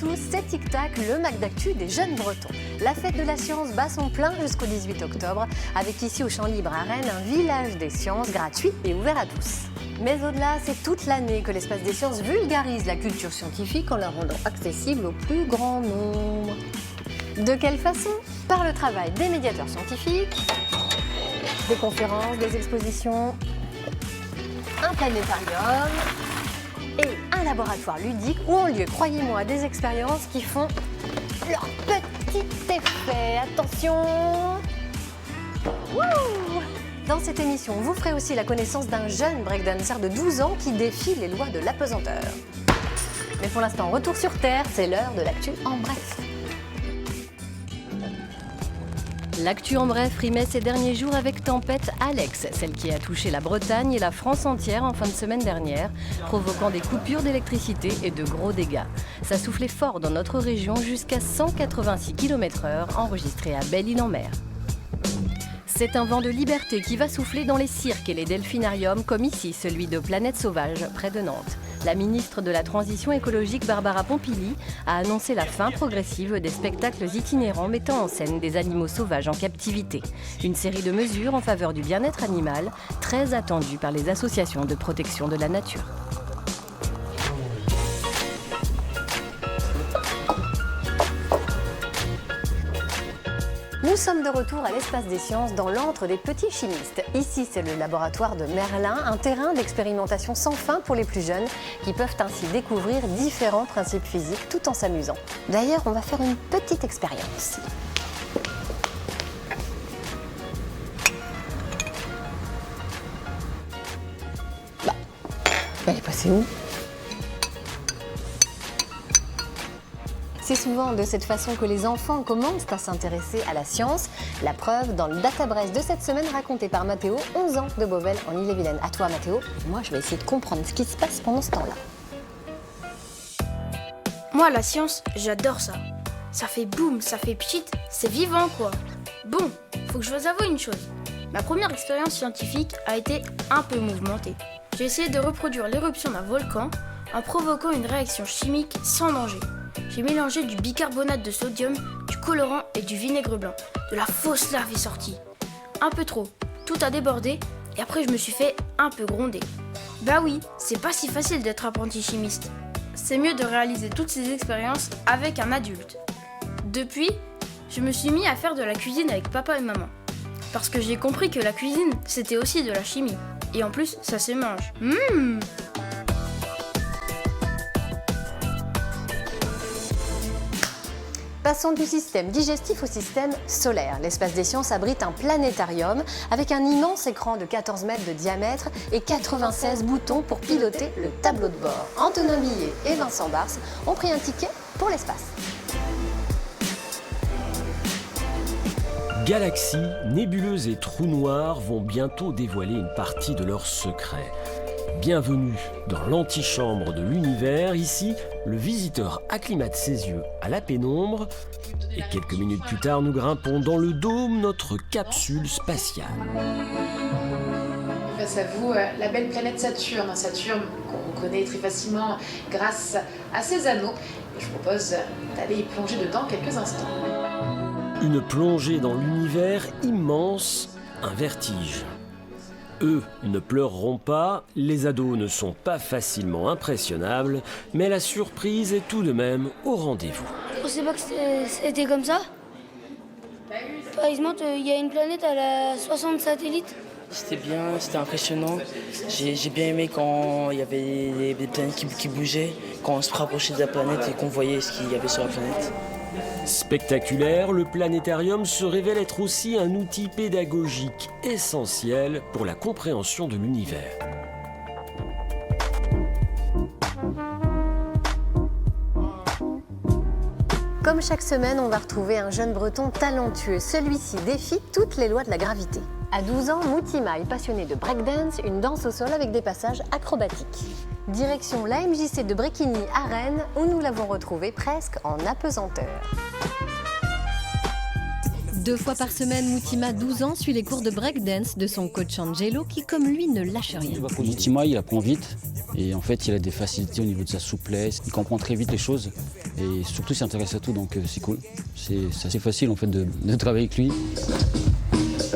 tous, c'est Tic Tac, le Mac d'actu des jeunes Bretons. La fête de la science bat son plein jusqu'au 18 octobre, avec ici au Champ Libre à Rennes un village des sciences gratuit et ouvert à tous. Mais au-delà, c'est toute l'année que l'Espace des Sciences vulgarise la culture scientifique en la rendant accessible au plus grand nombre. De quelle façon? Par le travail des médiateurs scientifiques, des conférences, des expositions, un planétarium et un laboratoire ludique où ont lieu, croyez-moi, des expériences qui font leur petit effet. Attention! Wouh! Dans cette émission, vous ferez aussi la connaissance d'un jeune breakdancer de 12 ans qui défie les lois de l'apesanteur. Mais pour l'instant, retour sur Terre, c'est l'heure de l'actu en bref. L'actu en bref rimait ces derniers jours avec tempête Alex, celle qui a touché la Bretagne et la France entière en fin de semaine dernière, provoquant des coupures d'électricité et de gros dégâts. Ça soufflait fort dans notre région jusqu'à 186 km/h enregistré à Belle-Île-en-Mer. C'est un vent de liberté qui va souffler dans les cirques et les delphinariums, comme ici celui de Planète Sauvage, près de Nantes. La ministre de la Transition écologique Barbara Pompili a annoncé la fin progressive des spectacles itinérants mettant en scène des animaux sauvages en captivité. Une série de mesures en faveur du bien-être animal, très attendue par les associations de protection de la nature. Nous sommes de retour à l'Espace des Sciences dans l'antre des petits chimistes. Ici, c'est le laboratoire de Merlin, un terrain d'expérimentation sans fin pour les plus jeunes qui peuvent ainsi découvrir différents principes physiques tout en s'amusant. D'ailleurs, on va faire une petite expérience. Elle est passée où ? C'est souvent de cette façon que les enfants commencent à s'intéresser à la science. La preuve dans le Databrest de cette semaine raconté par Mathéo, 11 ans de Beauvais en Ille-et-Vilaine. À toi Mathéo, moi je vais essayer de comprendre ce qui se passe pendant ce temps-là. Moi la science, j'adore ça. Ça fait boum, ça fait pchit, c'est vivant quoi. Bon, faut que je vous avoue une chose. Ma première expérience scientifique a été un peu mouvementée. J'ai essayé de reproduire l'éruption d'un volcan en provoquant une réaction chimique sans danger. J'ai mélangé du bicarbonate de sodium, du colorant et du vinaigre blanc. De la fausse lave est sortie. Un peu trop, tout a débordé et après je me suis fait un peu gronder. Bah oui, c'est pas si facile d'être apprenti chimiste. C'est mieux de réaliser toutes ces expériences avec un adulte. Depuis, je me suis mis à faire de la cuisine avec papa et maman. Parce que j'ai compris que la cuisine, c'était aussi de la chimie. Et en plus, ça se mange. Passons du système digestif au système solaire. L'Espace des Sciences abrite un planétarium avec un immense écran de 14 mètres de diamètre et 96 boutons pour piloter le tableau de bord. Antonin Billet et Vincent Bars ont pris un ticket pour l'espace. Galaxies, nébuleuses et trous noirs vont bientôt dévoiler une partie de leurs secrets. Bienvenue dans l'antichambre de l'univers. Ici, le visiteur acclimate ses yeux à la pénombre et quelques minutes plus tard, nous grimpons dans le dôme notre capsule spatiale. Face à vous, la belle planète Saturne. Saturne qu'on connaît très facilement grâce à ses anneaux. Et je vous propose d'aller y plonger dedans quelques instants. Une plongée dans l'univers immense, un vertige. Eux ne pleureront pas, les ados ne sont pas facilement impressionnables, mais la surprise est tout de même au rendez-vous. Je pensais pas que c'était comme ça. Par exemple, il y a une planète, elle a 60 satellites. C'était bien, c'était impressionnant. J'ai bien aimé quand il y avait des planètes qui bougeaient, quand on se rapprochait de la planète et qu'on voyait ce qu'il y avait sur la planète. Spectaculaire, le planétarium se révèle être aussi un outil pédagogique essentiel pour la compréhension de l'univers. Comme chaque semaine, on va retrouver un jeune breton talentueux. Celui-ci défie toutes les lois de la gravité. À 12 ans, Moutima est passionné de breakdance, une danse au sol avec des passages acrobatiques. Direction l'AMJC de Bréquigny à Rennes, où nous l'avons retrouvé presque en apesanteur. 2 fois par semaine, Moutima, 12 ans, suit les cours de breakdance de son coach Angelo qui, comme lui, ne lâche rien. Moutima, il apprend vite. Et en fait, il a des facilités au niveau de sa souplesse, il comprend très vite les choses et surtout il s'intéresse à tout, donc c'est cool. C'est assez facile en fait de travailler avec lui.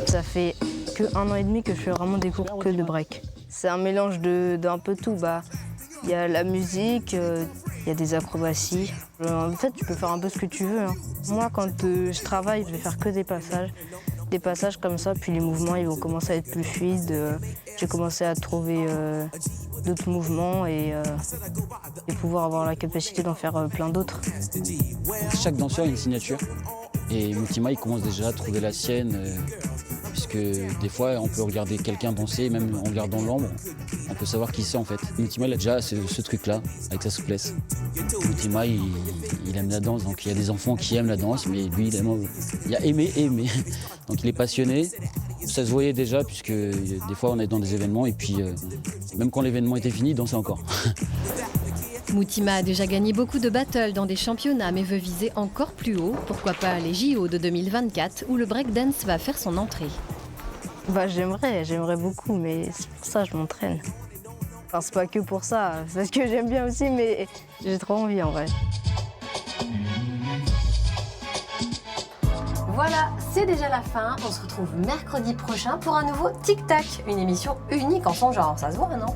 Ça fait que 1 an et demi que je fais vraiment des cours que de break. C'est un mélange d'un peu tout. Il y a la musique, il y a des acrobaties. En fait, tu peux faire un peu ce que tu veux. Moi, quand je travaille, je vais faire que des passages. Des passages comme ça, puis les mouvements ils vont commencer à être plus fluides. J'ai commencé à trouver d'autres mouvements et pouvoir avoir la capacité d'en faire plein d'autres. Chaque danseur a une signature et Moutima il commence déjà à trouver la sienne puisque des fois on peut regarder quelqu'un danser, même en regardant l'ombre, on peut savoir qui c'est en fait. Moutima il a déjà ce truc-là avec sa souplesse. Moutima il aime la danse, donc il y a des enfants qui aiment la danse, mais lui il a aimé. Donc il est passionné, ça se voyait déjà puisque des fois on est dans des événements et puis même quand l'événement était fini, il dansait encore. Moutima a déjà gagné beaucoup de battles dans des championnats mais veut viser encore plus haut. Pourquoi pas les JO de 2024 où le breakdance va faire son entrée. J'aimerais beaucoup, mais c'est pour ça que je m'entraîne. Enfin, c'est pas que pour ça, c'est parce que j'aime bien aussi, mais j'ai trop envie en vrai. Voilà, c'est déjà la fin. On se retrouve mercredi prochain pour un nouveau Tic Tac, une émission unique en son genre. Ça se voit, non?